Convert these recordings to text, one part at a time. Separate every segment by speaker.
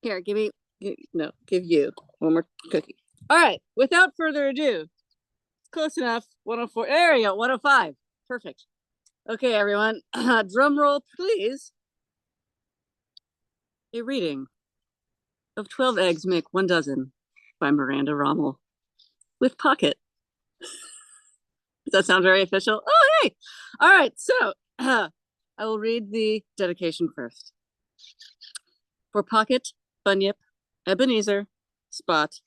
Speaker 1: Here, no, give you one more cookie. All right, without further ado, close enough. 104. There you go. 105. Perfect. Okay, everyone. Drum roll, please. A reading of 12 Eggs Make 1 Dozen by Miranda Rommel with Pocket. Does that sound very official? Oh, hey. All right. So I will read the dedication first. For Pocket, Bunyip, Ebenezer, Spot,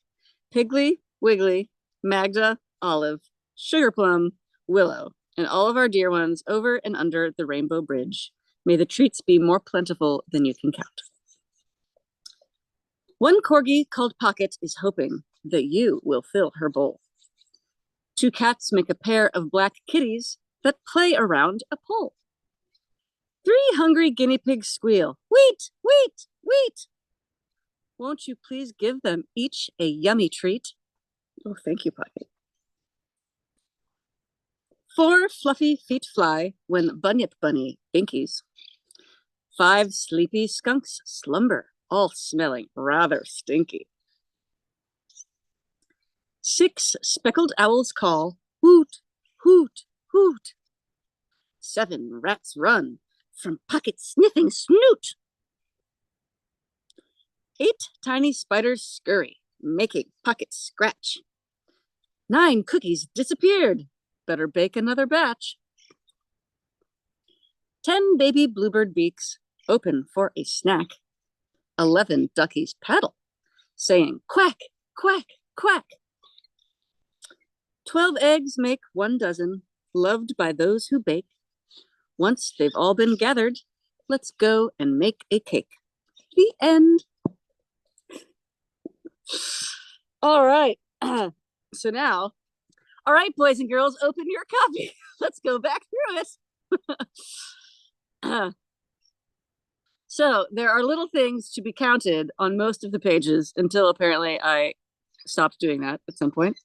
Speaker 1: Piggly, Wiggly, Magda, Olive, Sugarplum, Willow, and all of our dear ones over and under the Rainbow Bridge. May the treats be more plentiful than you can count. One corgi called Pocket is hoping that you will fill her bowl. 2 cats make a pair of black kitties that play around a pole. 3 hungry guinea pigs squeal, "Wheat, wheat, wheat." Won't you please give them each a yummy treat? Oh, thank you, Pocket. 4 fluffy feet fly when Bunyip Bunny binkies. 5 sleepy skunks slumber, all smelling rather stinky. 6 speckled owls call, "Hoot, hoot, hoot." 7 rats run from Pocket's sniffing snoot. 8 tiny spiders scurry, making Pocket scratch. 9 cookies disappeared. Better bake another batch. 10 baby bluebird beaks open for a snack. 11 duckies paddle, saying quack, quack, quack. 12 eggs make 1 dozen, loved by those who bake. Once they've all been gathered, let's go and make a cake. The end. All right. So now, all right, boys and girls, open your copy. Let's go back through it. So there are little things to be counted on most of the pages until apparently I stopped doing that at some point.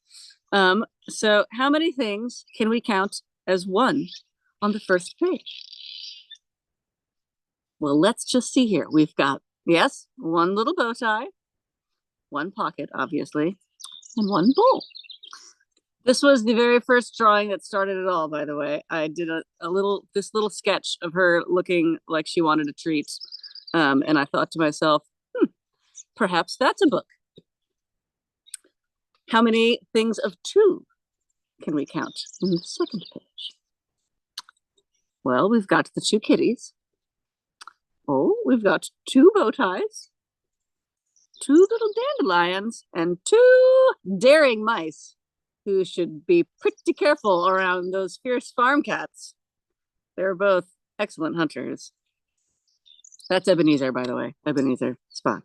Speaker 1: So how many things can we count as 1 on the first page? Well, let's just see here. We've got, yes, 1 little bow tie, 1 pocket, obviously, and 1 bowl. This was the very first drawing that started it all, by the way. I did this little sketch of her looking like she wanted a treat. And I thought to myself, perhaps that's a book. How many things of 2 can we count in the second page? Well, we've got the 2 kitties. Oh, we've got 2 bow ties, 2 little dandelions, and 2 daring mice who should be pretty careful around those fierce farm cats. They're both excellent hunters. That's Ebenezer, by the way. Ebenezer, Spot.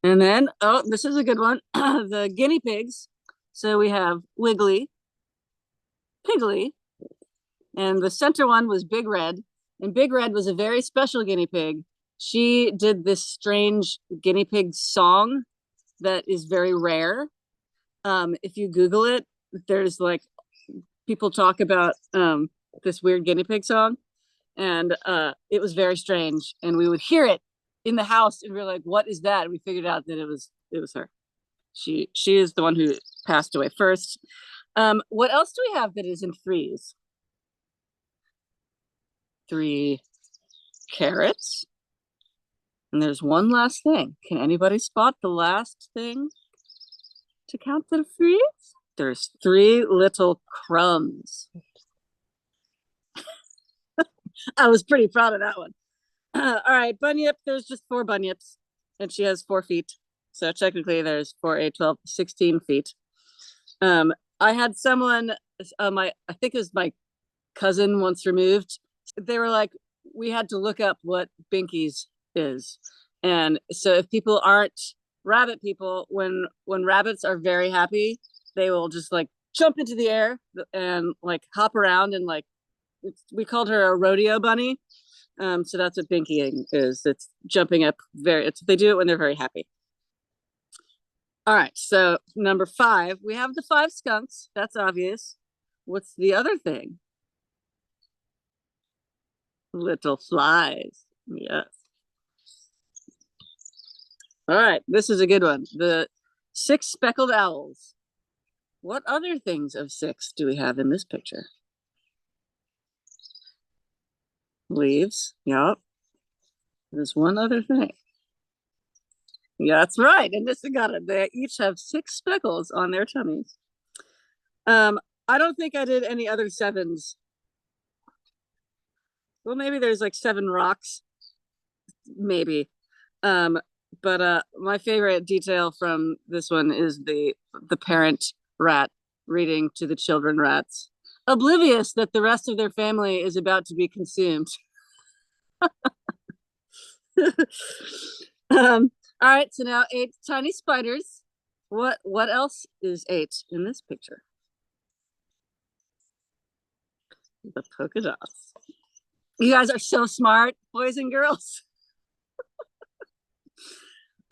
Speaker 1: And then, oh, this is a good one. The guinea pigs. So we have Wiggly, Piggly, and the center one was Big Red. And Big Red was a very special guinea pig. She did this strange guinea pig song that is very rare. If you Google it, there's like people talk about this weird guinea pig song, and it was very strange. And we would hear it in the house, and we were like, "What is that?" And we figured out that it was her. She is the one who passed away first. What else do we have that is in 3s? 3 carrots. And there's 1 last thing. Can anybody spot the last thing to count the 3s? There's 3 little crumbs. I was pretty proud of that one. All right, Bunyip, there's just 4 bunyips, and she has 4 feet. So technically there's 4, 8, 12, 16 feet. I had someone, I think it was my cousin once removed. They were like, we had to look up what binkies is. And so if people aren't rabbit people, when rabbits are very happy, they will just like jump into the air and like hop around, and like we called her a rodeo bunny. So that's what binkying is. It's jumping up they do it when they're very happy. All right, so number 5, we have the 5 skunks. That's obvious. What's the other thing? Little flies. Yes. All right, this is a good one. The 6 speckled owls. What other things of 6 do we have in this picture? Leaves. Yep. There's one other thing. Yeah, that's right. And this got it. They each have 6 speckles on their tummies. I don't think I did any other 7s. Well, maybe there's like 7 rocks. Maybe. Um, but my favorite detail from this one is the parent rat reading to the children rats, oblivious that the rest of their family is about to be consumed. All right, so now 8 tiny spiders. What else is 8 in this picture? The polka dots. You guys are so smart, boys and girls.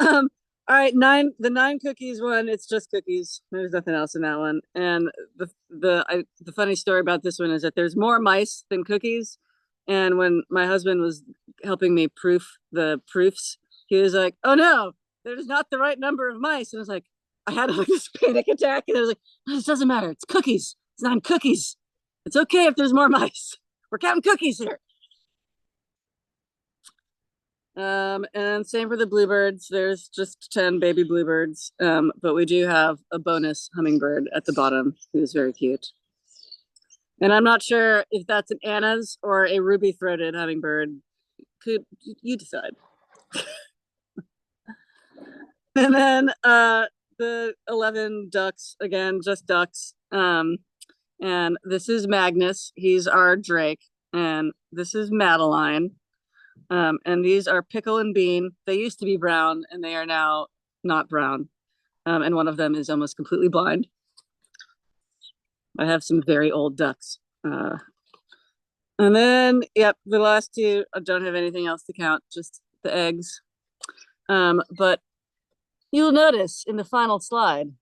Speaker 1: All right, the 9 cookies one, it's just cookies. There's nothing else in that one. And the funny story about this one is that there's more mice than cookies. And when my husband was helping me proof the proofs, he was like, "Oh no, there's not the right number of mice." And I was like, I had like this panic attack, and I was like, "This doesn't matter. It's cookies. It's 9 cookies. It's okay if there's more mice. We're counting cookies here." And same for the bluebirds. There's just 10 baby bluebirds. But we do have a bonus hummingbird at the bottom who's very cute. And I'm not sure if that's an Anna's or a ruby-throated hummingbird. Could you decide? And then the 11 ducks, again, just ducks. And this is Magnus. He's our Drake. And this is Madeline. And these are Pickle and Bean. They used to be brown, and they are now not brown. And one of them is almost completely blind. I have some very old ducks. And then, yep, the last 2, I don't have anything else to count, just the eggs. But you'll notice in the final slide,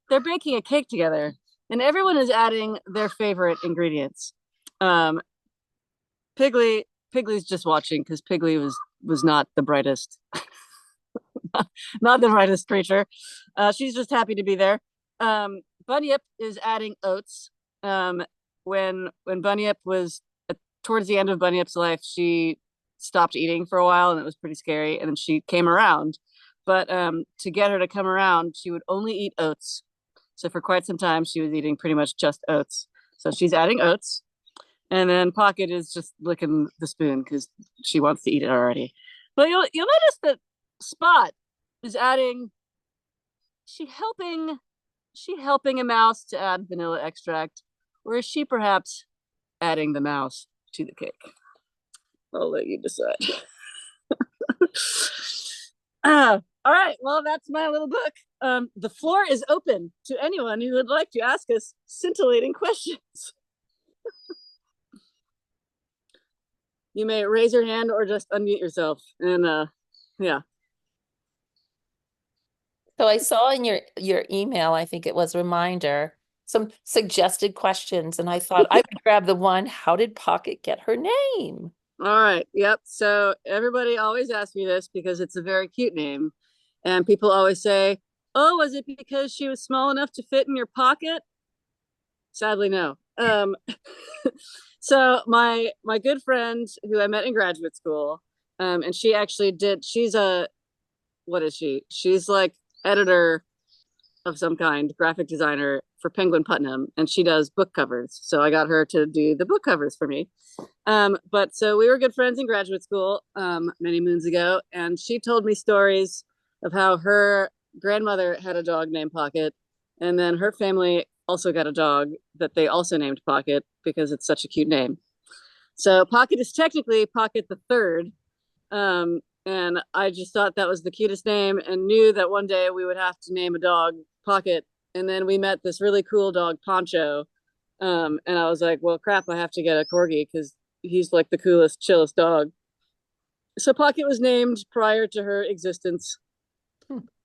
Speaker 1: they're baking a cake together, and everyone is adding their favorite ingredients. Pigly's just watching because Piggly was not the brightest, not the brightest creature. She's just happy to be there. Bunyip is adding oats. When Bunyip was towards the end of Bunyip's life, she stopped eating for a while, and it was pretty scary. And then she came around, but to get her to come around, she would only eat oats. So for quite some time, she was eating pretty much just oats. So she's adding oats. And then Pocket is just licking the spoon because she wants to eat it already. But you'll notice that Spot is adding. She helping a mouse to add vanilla extract, or is she perhaps adding the mouse to the cake? I'll let you decide. All right. Well, that's my little book. The floor is open to anyone who would like to ask us scintillating questions. You may raise your hand or just unmute yourself. And yeah.
Speaker 2: So I saw in your email, I think it was reminder, some suggested questions, and I thought I would grab the one, how did Pocket get her name?
Speaker 1: All right. Yep. So everybody always asks me this because it's a very cute name. And people always say, "Oh, was it because she was small enough to fit in your pocket?" Sadly, no. So my good friend who I met in graduate school, and she actually she's what is she? She's like editor of some kind, graphic designer for Penguin Putnam, and she does book covers. So I got her to do the book covers for me. But so we were good friends in graduate school many moons ago, and she told me stories of how her grandmother had a dog named Pocket, and then her family also got a dog that they also named Pocket because it's such a cute name. So Pocket is technically Pocket the Third. And I just thought that was the cutest name and knew that one day we would have to name a dog Pocket. And then we met this really cool dog, Poncho. And I was like, well, crap, I have to get a corgi because he's like the coolest, chillest dog. So Pocket was named prior to her existence.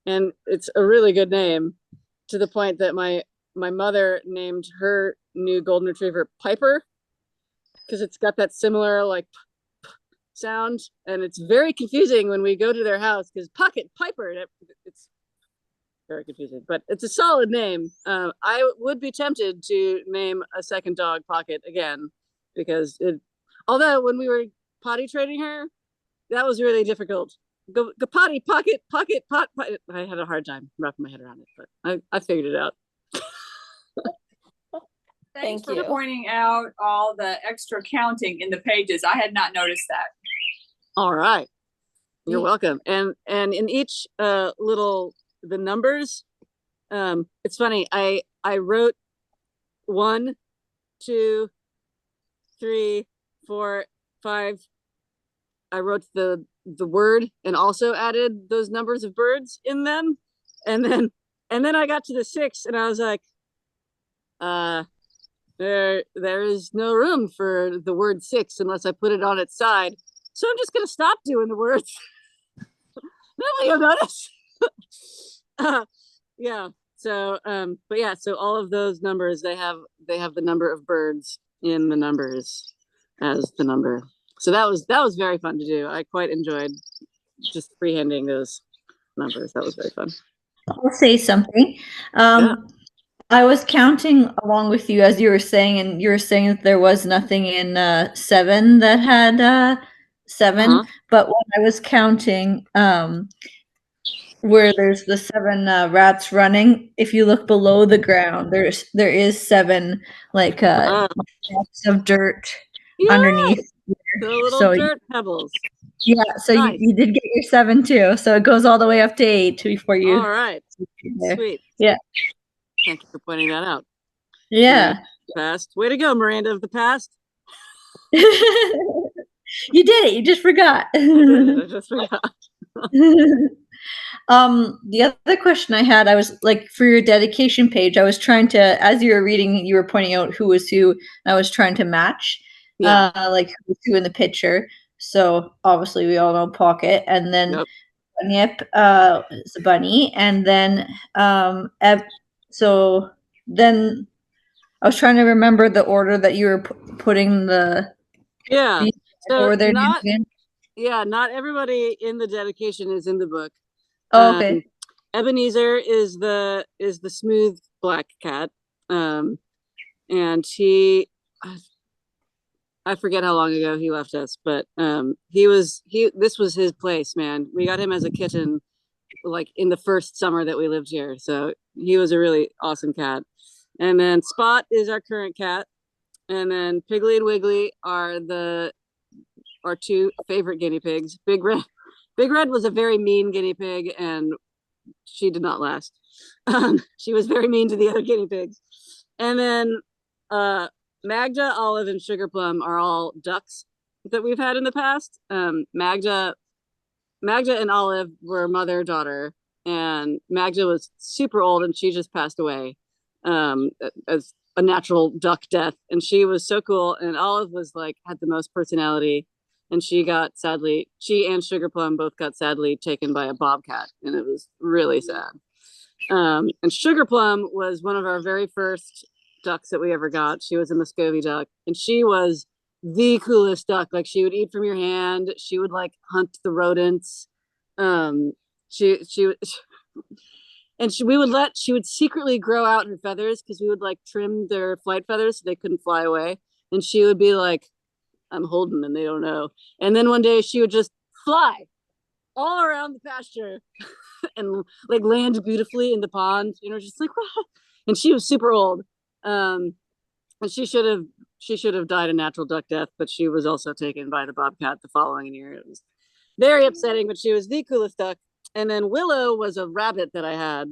Speaker 1: And it's a really good name, to the point that my mother named her new golden retriever Piper because it's got that similar like sound, and it's very confusing when we go to their house because Pocket Piper. It's very confusing, but it's a solid name. I would be tempted to name a second dog Pocket again because although when we were potty training her, that was really difficult. Go potty, Pocket, Pocket, pot. I had a hard time wrapping my head around it, but I figured it out.
Speaker 3: Thanks
Speaker 2: Thank
Speaker 3: for
Speaker 2: you.
Speaker 3: pointing out all the extra counting in the pages. I had not noticed that.
Speaker 1: All right, you're welcome. And in each the numbers, it's funny. I wrote 1, 2, 3, 4, 5. I wrote the word and also added those numbers of birds in them, and then I got to the 6 and I was like, there is no room for the word 6 unless I put it on its side. So I'm just gonna stop doing the words. Nobody will notice. Yeah. So but yeah, so all of those numbers, they have the number of birds in the numbers as the number. So that was very fun to do. I quite enjoyed just freehanding those numbers. That was very fun.
Speaker 4: I'll say something.
Speaker 1: Yeah.
Speaker 4: I was counting along with you as you were saying, and you were saying that there was nothing in 7 that had 7.
Speaker 1: Uh-huh.
Speaker 4: But when I was counting, where there's the 7 rats running, if you look below the ground, there is 7 like blocks of dirt
Speaker 1: Yeah,
Speaker 4: underneath.
Speaker 1: the little
Speaker 4: So
Speaker 1: dirt pebbles.
Speaker 4: yeah, so
Speaker 1: Nice.
Speaker 4: you did get your 7 too. So it goes all the way up to 8 before you.
Speaker 1: All right.
Speaker 4: There.
Speaker 1: Sweet.
Speaker 4: Yeah.
Speaker 1: Thank you for pointing that out.
Speaker 4: Yeah.
Speaker 1: Past. Way to go, Miranda of the past.
Speaker 4: You did it. You just forgot.
Speaker 1: I did. I just forgot.
Speaker 4: The other question I had, I was like, for your dedication page, I was trying to, as you were reading, you were pointing out who was who. I was trying to match, like who was who in the picture. So obviously we all know Pocket, and then Bunyip is the bunny, and then so then I was trying to remember the order that you were putting the
Speaker 1: So
Speaker 4: their
Speaker 1: not
Speaker 4: names in.
Speaker 1: not everybody in the dedication is in the book.
Speaker 4: Oh, okay.
Speaker 1: Ebenezer is the smooth black cat, and I forget how long ago he left us, but this was his place, man. We got him as a kitten, like in the first summer that we lived here, so he was a really awesome cat. And then Spot is our current cat, and then Piggly and Wiggly are our 2 favorite guinea pigs. Big Red was a very mean guinea pig, and she did not last. She was very mean to the other guinea pigs. And then Magda, Olive, and Sugar Plum are all ducks that we've had in the past. Magda and Olive were mother-daughter, and Magda was super old and she just passed away as a natural duck death. And she was so cool, and Olive was like had the most personality, and she and Sugar Plum both got sadly taken by a bobcat, and it was really sad. And Sugar Plum was one of our very first ducks that we ever got. She was a Muscovy duck, and she was the coolest duck. Like, she would eat from your hand. She would like hunt the rodents. She would secretly grow out her feathers because we would like trim their flight feathers so they couldn't fly away. And she would be like, I'm holding them, they don't know. And then one day she would just fly all around the pasture and like land beautifully in the pond, just like, wow. And she was super old. And she should have died a natural duck death, but she was also taken by the bobcat the following year. It was very upsetting, but she was the coolest duck. And then Willow was a rabbit that I had.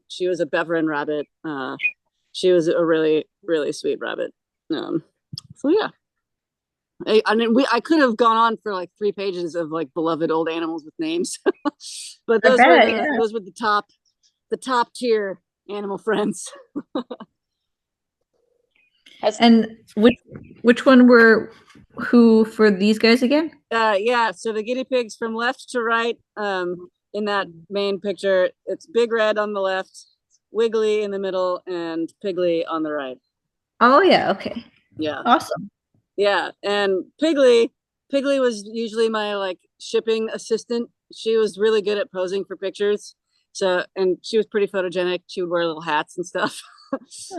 Speaker 1: She was a Beverin rabbit. She was a really, really sweet rabbit. So yeah. I could have gone on for like 3 pages of like beloved old animals with names, but those were the top tier animal friends.
Speaker 4: And which one were who for these guys again?
Speaker 1: So the guinea pigs from left to right, in that main picture, it's Big Red on the left, Wiggly in the middle, and Piggly on the right.
Speaker 4: Oh yeah, okay.
Speaker 1: Yeah.
Speaker 4: Awesome.
Speaker 1: Yeah, and Piggly Piggly was usually my like shipping assistant. She was really good at posing for pictures. So, and she was pretty photogenic. She would wear little hats and stuff.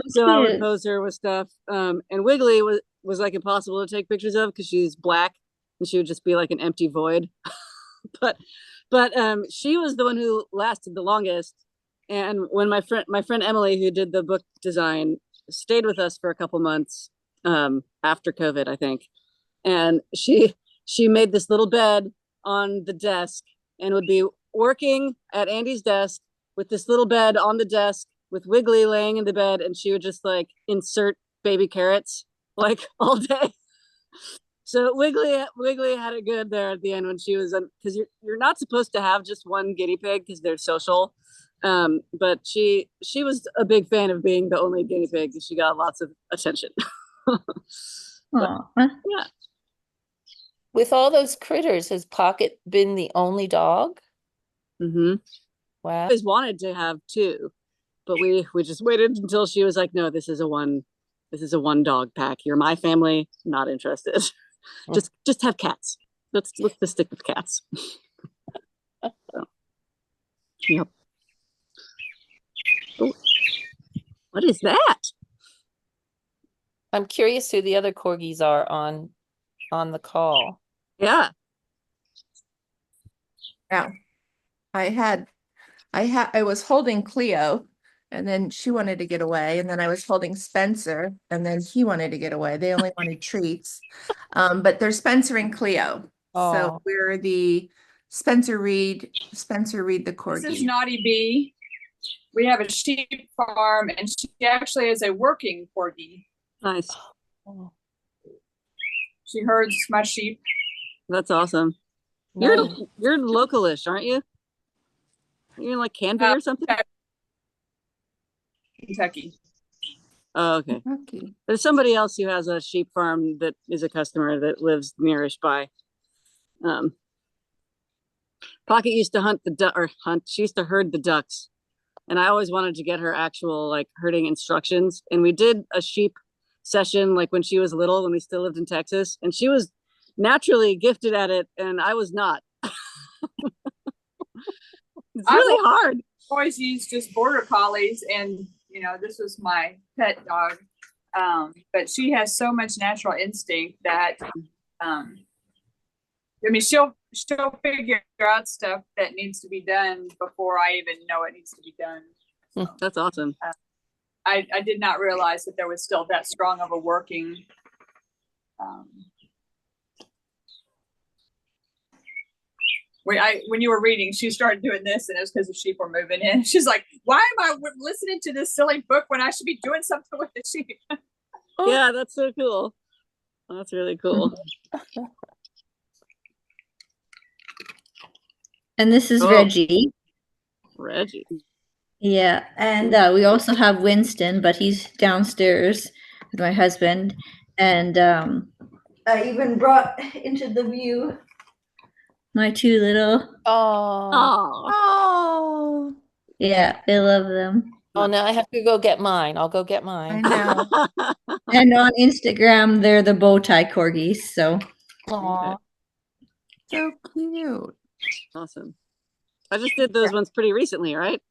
Speaker 1: So I would
Speaker 4: cute.
Speaker 1: pose her with stuff. And Wiggly was like impossible to take pictures of because she's black and she would just be like an empty void. but she was the one who lasted the longest. And when my friend Emily, who did the book design, stayed with us for a couple months after COVID, I think. And she made this little bed on the desk and would be working at Andy's desk with this little bed on the desk with Wiggly laying in the bed, and she would just like insert baby carrots like all day. So Wiggly had it good there at the end when she was because you're not supposed to have just one guinea pig because they're social. But she was a big fan of being the only guinea pig. She got lots of attention.
Speaker 4: Aw.
Speaker 1: Yeah.
Speaker 2: With all those critters, has Pocket been the only dog?
Speaker 1: Mm-hmm.
Speaker 2: Wow.
Speaker 1: Always wanted to have two, but we just waited until she was like, no, this is a one dog pack. You're my family, not interested. just have cats. Let's stick with cats. So, yep. Oh, what is that?
Speaker 2: I'm curious who the other corgis are on the call.
Speaker 1: Yeah.
Speaker 5: Yeah. I was holding Cleo and then she wanted to get away. And then I was holding Spencer and then he wanted to get away. They only wanted treats. But they're Spencer and Cleo.
Speaker 2: Oh.
Speaker 5: So we're the Spencer Reed the corgi.
Speaker 3: This is Naughty Bee. We have a sheep farm and she actually is a working corgi.
Speaker 1: Nice.
Speaker 2: Oh,
Speaker 3: She herds my sheep.
Speaker 1: That's awesome.
Speaker 2: nice.
Speaker 1: You're localish, aren't you? You're in like Canby or something?
Speaker 3: Kentucky.
Speaker 1: Oh, okay.
Speaker 5: Okay.
Speaker 1: There's somebody else who has a sheep farm that is a customer that lives nearish by. Pocket used to she used to herd the ducks. And I always wanted to get her actual like herding instructions. And we did a sheep session like when she was little, when we still lived in Texas. And she was naturally gifted at it, and I was not. It's really hard.
Speaker 3: Always used just border collies, and this was my pet dog. But she has so much natural instinct that she'll figure out stuff that needs to be done before I even know it needs to be done. So,
Speaker 1: That's awesome.
Speaker 3: I did not realize that there was still that strong of a working when you were reading, she started doing this, and it was because the sheep were moving in. She's like, "Why am I listening to this silly book when I should be doing something with the sheep?"
Speaker 1: Yeah, that's so cool. That's really cool.
Speaker 4: And this is
Speaker 1: Oh.
Speaker 4: Reggie.
Speaker 1: Reggie.
Speaker 4: Yeah, and we also have Winston, but he's downstairs with my husband. And I even brought into the view my two little.
Speaker 2: Oh.
Speaker 5: Oh,
Speaker 4: Yeah, they love them.
Speaker 2: Oh, now I have to go get mine. I'll go get
Speaker 5: I
Speaker 2: mine.
Speaker 5: know.
Speaker 4: And on Instagram, they're the bow tie corgis. So
Speaker 2: Aw.
Speaker 5: So cute.
Speaker 1: Awesome. I just did those ones pretty recently, right?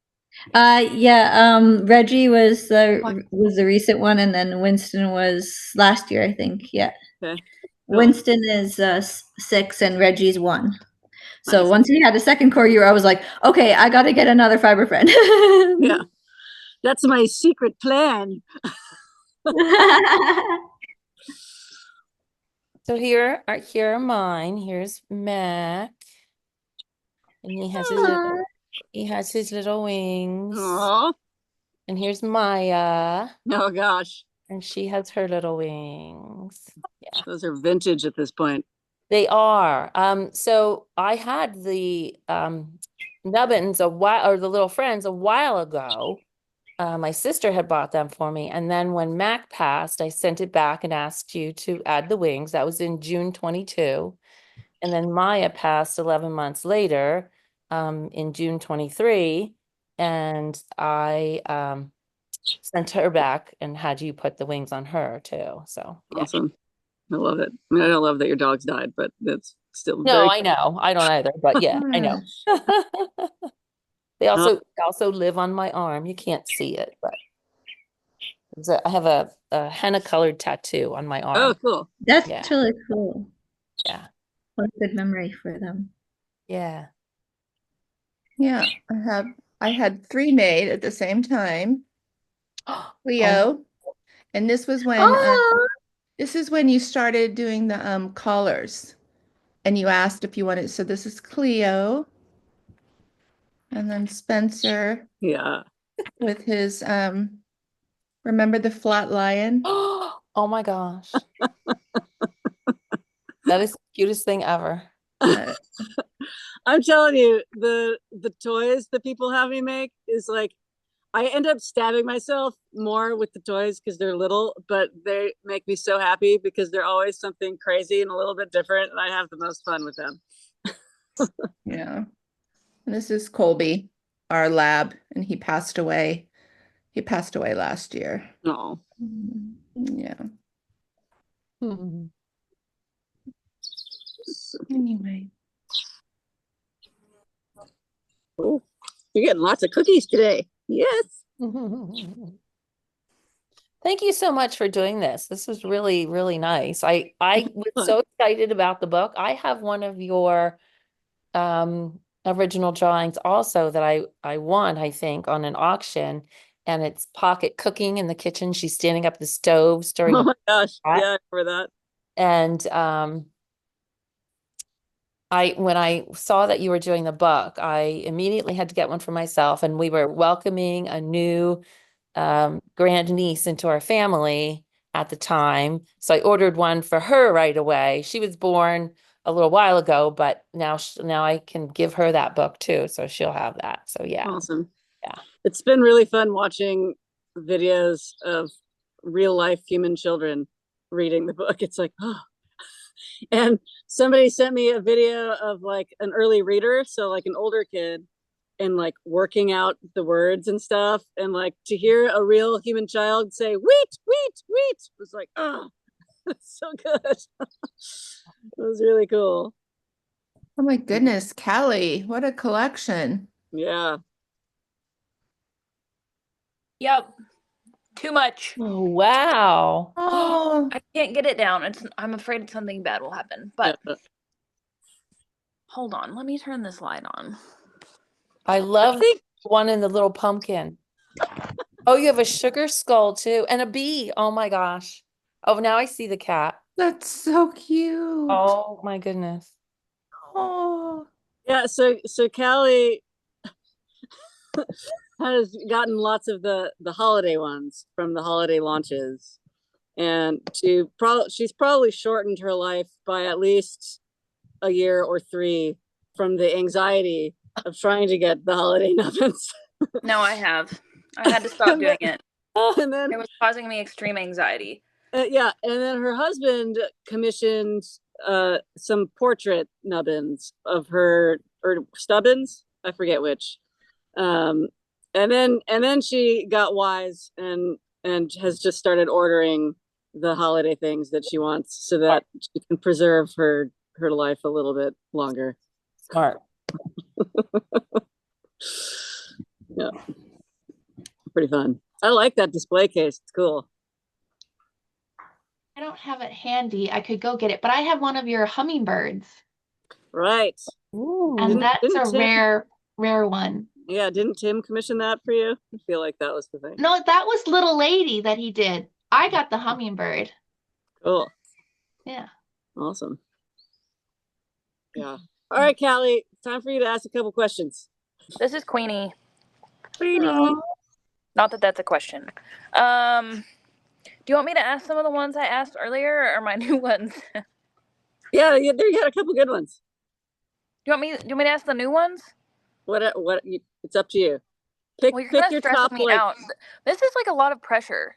Speaker 4: Reggie was the recent one, and then Winston was last year, I think. Yeah.
Speaker 1: Okay.
Speaker 4: Winston is 6 and Reggie's 1. So
Speaker 1: Nice.
Speaker 4: once he had a second corgi, I was like, okay, I got to get another fiber friend.
Speaker 1: Yeah. That's my secret plan.
Speaker 2: So here are mine. Here's Mac. And he has his little wings.
Speaker 1: Aw.
Speaker 2: And here's Maya.
Speaker 1: Oh gosh.
Speaker 2: And she has her little wings. Yeah.
Speaker 1: Those are vintage at this point.
Speaker 2: They are. So I had the nubbins the little friends a while ago. My sister had bought them for me. And then when Mac passed, I sent it back and asked you to add the wings. That was in June 22. And then Maya passed 11 months later, in June 23. And I sent her back and had you put the wings on her too. So yeah.
Speaker 1: Awesome. I love it. I mean, I don't love that your dogs died, but that's still
Speaker 2: No,
Speaker 1: very
Speaker 2: I know. I don't either, but yeah, I know. They also live on my arm. You can't see it, but I have a henna colored tattoo on my
Speaker 1: Oh,
Speaker 2: arm.
Speaker 1: cool.
Speaker 4: That's
Speaker 2: Yeah.
Speaker 4: really cool.
Speaker 2: Yeah.
Speaker 4: What a good memory for them.
Speaker 2: Yeah.
Speaker 5: Yeah, I had 3 made at the same time.
Speaker 2: Oh,
Speaker 5: Leo, and this was when
Speaker 4: Oh,
Speaker 5: this is when you started doing the collars, and you asked if you wanted. So this is Cleo, and then Spencer
Speaker 1: Yeah.
Speaker 5: with his remember the flat lion?
Speaker 2: oh my gosh. That is the cutest thing ever.
Speaker 5: Uh,
Speaker 1: I'm telling you, the toys that people have me make is like, I end up stabbing myself more with the toys because they're little, but they make me so happy because they're always something crazy and a little bit different, and I have the most fun with them.
Speaker 5: yeah. And this is Colby, our lab, and he passed away. He passed away last year.
Speaker 1: Oh,
Speaker 5: Yeah.
Speaker 2: Hmm.
Speaker 5: Anyway.
Speaker 1: cool. You're getting lots of cookies today. Yes.
Speaker 2: Thank you so much for doing this. This was really, really nice. I was so excited about the book. I have one of your original drawings also that I won, I think, on an auction, and it's Pocket cooking in the kitchen. She's standing up the stove stirring
Speaker 1: Oh
Speaker 2: the
Speaker 1: my gosh.
Speaker 2: pot.
Speaker 1: Yeah, for that.
Speaker 2: And when I saw that you were doing the book, I immediately had to get one for myself, and we were welcoming a new grandniece into our family at the time. So I ordered one for her right away. She was born a little while ago, but now I can give her that book too, so she'll have that. So yeah.
Speaker 1: Awesome.
Speaker 2: Yeah.
Speaker 1: It's been really fun watching videos of real life human children reading the book. It's like, oh. And somebody sent me a video of like an early reader, so like an older kid, and like working out the words and stuff, and like to hear a real human child say wheat wheat wheat was like, oh, it's so good. It was really cool.
Speaker 5: Oh my goodness, Callie, what a collection.
Speaker 1: Yeah.
Speaker 6: Yep. Too much.
Speaker 2: Oh, wow.
Speaker 5: Oh,
Speaker 6: I can't get it down. I'm afraid something bad will happen. But
Speaker 1: Yeah.
Speaker 6: hold on. Let me turn this light on.
Speaker 2: I love
Speaker 1: think
Speaker 2: one in the little pumpkin. Oh, you have a sugar skull too, and a bee. Oh my gosh. Oh, now I see the cat.
Speaker 5: that's so cute.
Speaker 2: Oh my goodness.
Speaker 5: Oh,
Speaker 1: Yeah, so Callie has gotten lots of the holiday ones from the holiday launches, and she's probably shortened her life by at least a year or 3 from the anxiety of trying to get the holiday nubbins.
Speaker 6: No, I have. I had to stop doing it.
Speaker 1: And then
Speaker 6: It was causing me extreme anxiety.
Speaker 1: yeah, and then her husband commissioned some portrait nubbins of her, or stubbins, I forget which. And then she got wise and has just started ordering the holiday things that she wants so that she can preserve her life a little bit longer.
Speaker 2: Smart.
Speaker 1: Yeah, pretty fun. I like that display case. It's cool.
Speaker 7: I don't have it handy. I could go get it, but I have one of your hummingbirds,
Speaker 1: Right.
Speaker 2: Ooh.
Speaker 7: and that's
Speaker 1: Didn't
Speaker 7: a
Speaker 1: Tim-
Speaker 7: rare one.
Speaker 1: Yeah, didn't Tim commission that for you? I feel like that was the thing.
Speaker 7: No, that was Little Lady that he did. I got the hummingbird.
Speaker 1: Cool.
Speaker 7: Yeah.
Speaker 1: Awesome. Yeah. All right, Callie, time for you to ask a couple questions.
Speaker 6: This is Queenie.
Speaker 1: Queenie.
Speaker 6: Not that that's a question. Do you want me to ask some of the ones I asked earlier, or my new ones?
Speaker 1: Yeah, you had a couple good ones.
Speaker 6: Do you want me to ask the new ones?
Speaker 1: It's up to you. Pick
Speaker 6: Well, you're kind of
Speaker 1: your
Speaker 6: stressing
Speaker 1: top,
Speaker 6: me
Speaker 1: like,
Speaker 6: out. This is like a lot of pressure,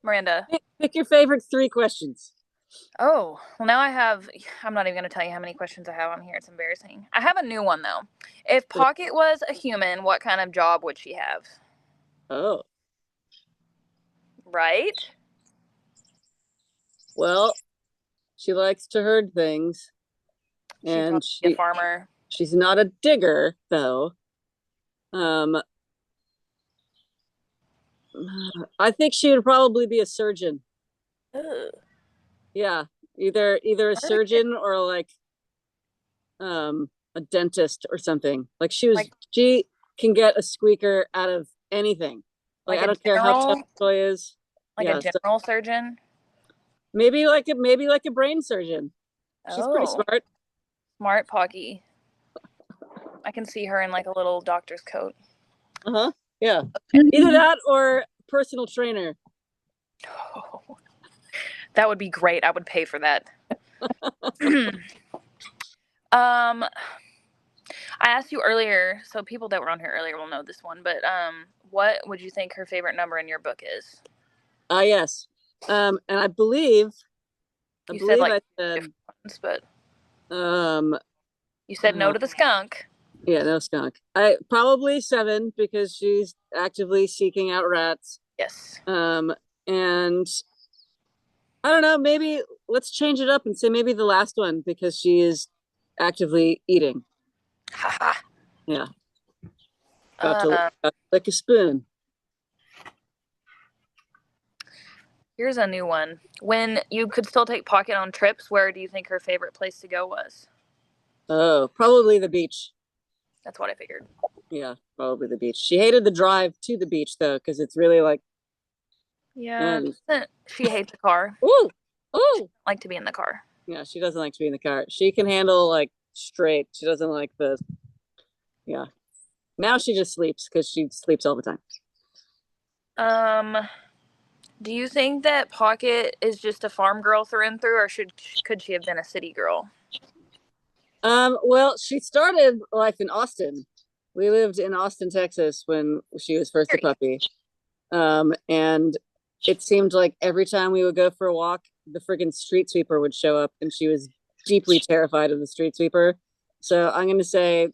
Speaker 6: Miranda.
Speaker 1: pick your favorite 3 questions.
Speaker 6: Oh, well, now I'm not even going to tell you how many questions I have on here. It's embarrassing. I have a new one, though. If Pocket was a human, what kind of job would she have?
Speaker 1: Oh.
Speaker 6: Right?
Speaker 1: Well, she likes to herd things,
Speaker 6: She'd
Speaker 1: and
Speaker 6: probably be a farmer.
Speaker 1: she's not a digger though. I think she would probably be a surgeon.
Speaker 6: Ugh.
Speaker 1: Yeah, either a surgeon or like a dentist or something. Like she can get a squeaker out of anything. Like I don't care how tough the toy is.
Speaker 6: Like a general surgeon?
Speaker 1: Maybe like a brain surgeon. She's pretty smart.
Speaker 6: Smart Pocky. I can see her in like a little doctor's coat.
Speaker 1: Uh-huh. Yeah. Either that or personal trainer.
Speaker 6: Oh, that would be great. I would pay for that. I asked you earlier, so people that were on here earlier will know this one, but what would you think her favorite number in your book is?
Speaker 1: Yes. And I believe
Speaker 6: you said like
Speaker 1: I said
Speaker 6: different ones, but
Speaker 1: you
Speaker 6: said no to the skunk.
Speaker 1: Yeah, no skunk. I probably 7 because she's actively seeking out rats.
Speaker 6: Yes.
Speaker 1: And I don't know, maybe let's change it up and say maybe the last one because she is actively eating.
Speaker 6: Haha.
Speaker 1: Yeah. Got to lick a spoon.
Speaker 6: Here's a new one. When you could still take Pocket on trips, where do you think her favorite place to go was?
Speaker 1: Oh, probably the beach.
Speaker 6: That's what I figured.
Speaker 1: Yeah, probably the beach. She hated the drive to the beach though, because it's really like.
Speaker 6: Yeah, she hates the car.
Speaker 1: Ooh,
Speaker 6: like to be in the car.
Speaker 1: Yeah, she doesn't like to be in the car. She can handle like straight. She doesn't like the. Yeah. Now she just sleeps because she sleeps all the time.
Speaker 6: Do you think that Pocket is just a farm girl through and through, or could she have been a city girl?
Speaker 1: Well, she started life in Austin. We lived in Austin, Texas when she was first a puppy. And it seemed like every time we would go for a walk, the friggin' street sweeper would show up, and she was deeply terrified of the street sweeper. So I'm going to say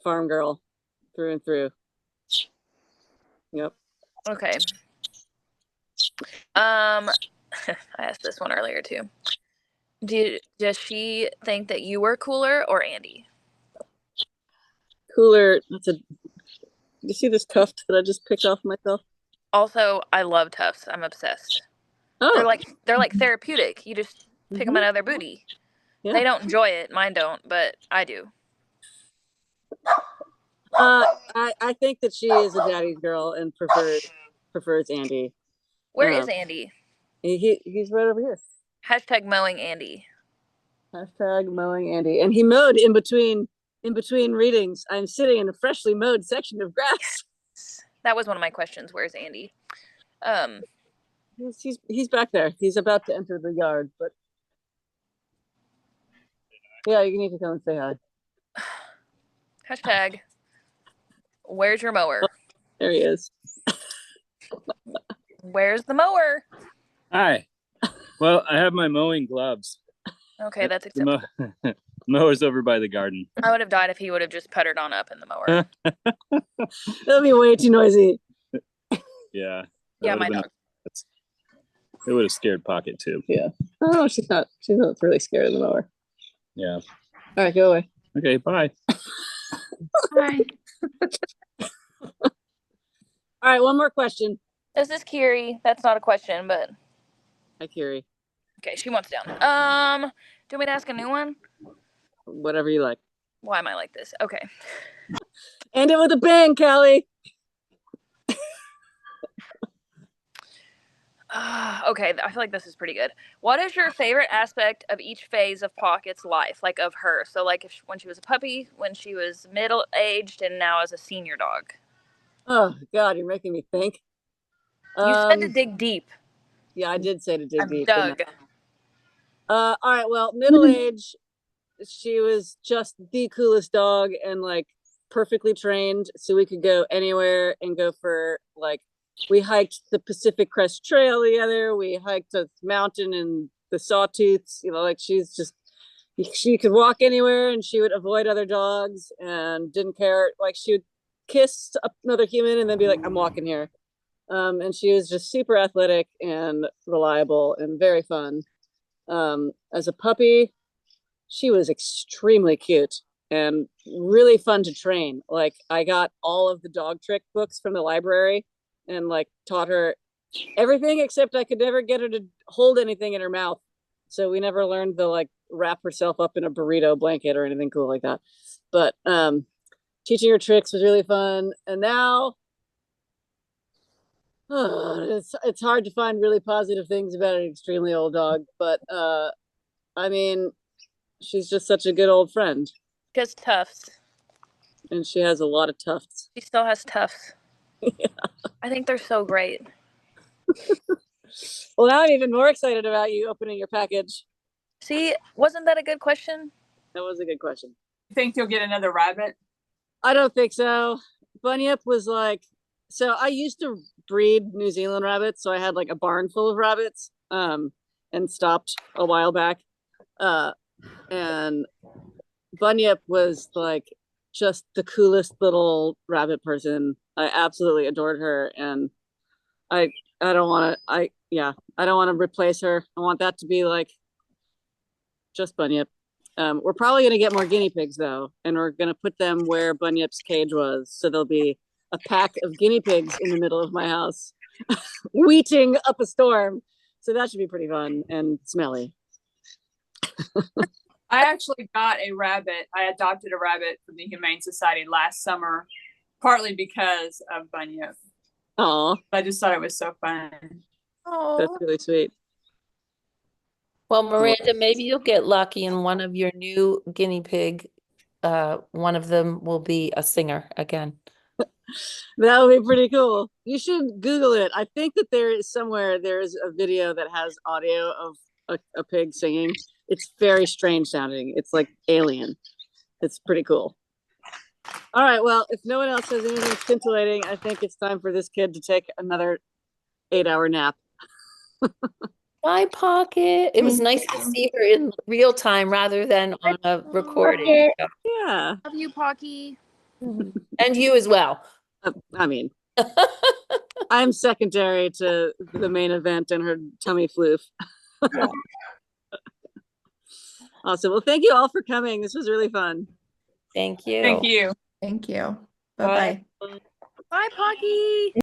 Speaker 1: farm girl through and through. Yep.
Speaker 6: Okay. I asked this one earlier too. Does she think that you were cooler or Andy?
Speaker 1: Cooler. You see this tuft that I just picked off myself?
Speaker 6: Also, I love tufts. I'm obsessed. Oh. They're like therapeutic. You just pick them out of their booty. Yeah. They don't enjoy it. Mine don't, but I do.
Speaker 1: I think that she is a daddy's girl and prefers Andy.
Speaker 6: Where is Andy?
Speaker 1: He's right over here.
Speaker 6: Hashtag mowing Andy.
Speaker 1: Hashtag mowing Andy. And he mowed in between readings. I'm sitting in a freshly mowed section of grass.
Speaker 6: That was one of my questions. Where's Andy?
Speaker 1: He's back there. He's about to enter the yard, but yeah, you need to come and say hi.
Speaker 6: Hashtag where's your mower?
Speaker 1: There he is.
Speaker 6: Where's the mower?
Speaker 8: Hi. Well, I have my mowing gloves.
Speaker 6: Okay, that's acceptable.
Speaker 8: Mower's over by the garden.
Speaker 6: I would have died if he would have just puttered on up in the mower.
Speaker 1: That'd be way too noisy.
Speaker 8: Yeah.
Speaker 6: Yeah, my dog.
Speaker 8: It would have scared Pocket too.
Speaker 1: Yeah. Oh, she's not really scared of the mower.
Speaker 8: Yeah.
Speaker 1: All right, go away.
Speaker 8: Okay, bye.
Speaker 7: Bye.
Speaker 1: All right, one more question.
Speaker 6: This is Kiri. That's not a question, but.
Speaker 1: Hi, Kiri.
Speaker 6: Okay, she wants down. Do you want me to ask a new one?
Speaker 1: Whatever you like.
Speaker 6: Why am I like this? Okay.
Speaker 1: End it with a bang, Callie.
Speaker 6: Okay, I feel like this is pretty good. What is your favorite aspect of each phase of Pocket's life, like of her? So, like when she was a puppy, when she was middle-aged, and now as a senior dog.
Speaker 1: Oh God, you're making me think.
Speaker 6: You said to dig deep.
Speaker 1: Yeah, I did say to dig deep.
Speaker 6: Dug.
Speaker 1: All right, well, middle age, she was just the coolest dog and like perfectly trained, so we could go anywhere and go for like. We hiked the Pacific Crest Trail together. We hiked a mountain in the Sawtooths. You know, like she could walk anywhere and she would avoid other dogs and didn't care. Like she would kiss another human and then be like, "I'm walking here." And she was just super athletic and reliable and very fun. As a puppy, she was extremely cute and really fun to train. Like I got all of the dog trick books from the library and like taught her everything except I could never get her to hold anything in her mouth. So we never learned to like wrap herself up in a burrito blanket or anything cool like that. But teaching her tricks was really fun. And now it's hard to find really positive things about an extremely old dog, but I mean, she's just such a good old friend.
Speaker 6: Just tufts.
Speaker 1: And she has a lot of tufts.
Speaker 6: She still has tufts. Yeah. I think they're so great.
Speaker 1: Well, now I'm even more excited about you opening your package.
Speaker 6: See, wasn't that a good question?
Speaker 1: That was a good question.
Speaker 3: You think you'll get another rabbit?
Speaker 1: I don't think so. Bunyip was like, so I used to breed New Zealand rabbits, so I had like a barn full of rabbits, and stopped a while back. And Bunyip was like just the coolest little rabbit person. I absolutely adored her, and I don't want to. I don't want to replace her. I want that to be like just Bunyip. We're probably going to get more guinea pigs though, and we're going to put them where Bunyip's cage was, so there'll be a pack of guinea pigs in the middle of my house, weeting up a storm. So that should be pretty fun and smelly.
Speaker 3: I actually got a rabbit. I adopted a rabbit from the Humane Society last summer, partly because of Bunyip.
Speaker 1: Oh,
Speaker 3: I just thought it was so fun.
Speaker 5: Oh,
Speaker 1: that's really sweet.
Speaker 2: Well, Miranda, maybe you'll get lucky and one of your new guinea pig, one of them will be a singer again.
Speaker 1: That would be pretty cool. You should Google it. I think that there is a video that has audio of a pig singing. It's very strange sounding. It's like alien. It's pretty cool. All right. Well, if no one else has anything scintillating, I think it's time for this kid to take another 8-hour nap.
Speaker 2: Bye, Pocket. It was nice to see her in real time rather than on a recording.
Speaker 1: Yeah.
Speaker 6: Love you, Pocky.
Speaker 2: And you as well.
Speaker 1: I mean, I'm secondary to the main event and her tummy floof. Awesome. Well, thank you all for coming. This was really fun.
Speaker 2: Thank you.
Speaker 3: Thank you.
Speaker 5: thank you. Bye-bye.
Speaker 6: Bye, Pocky.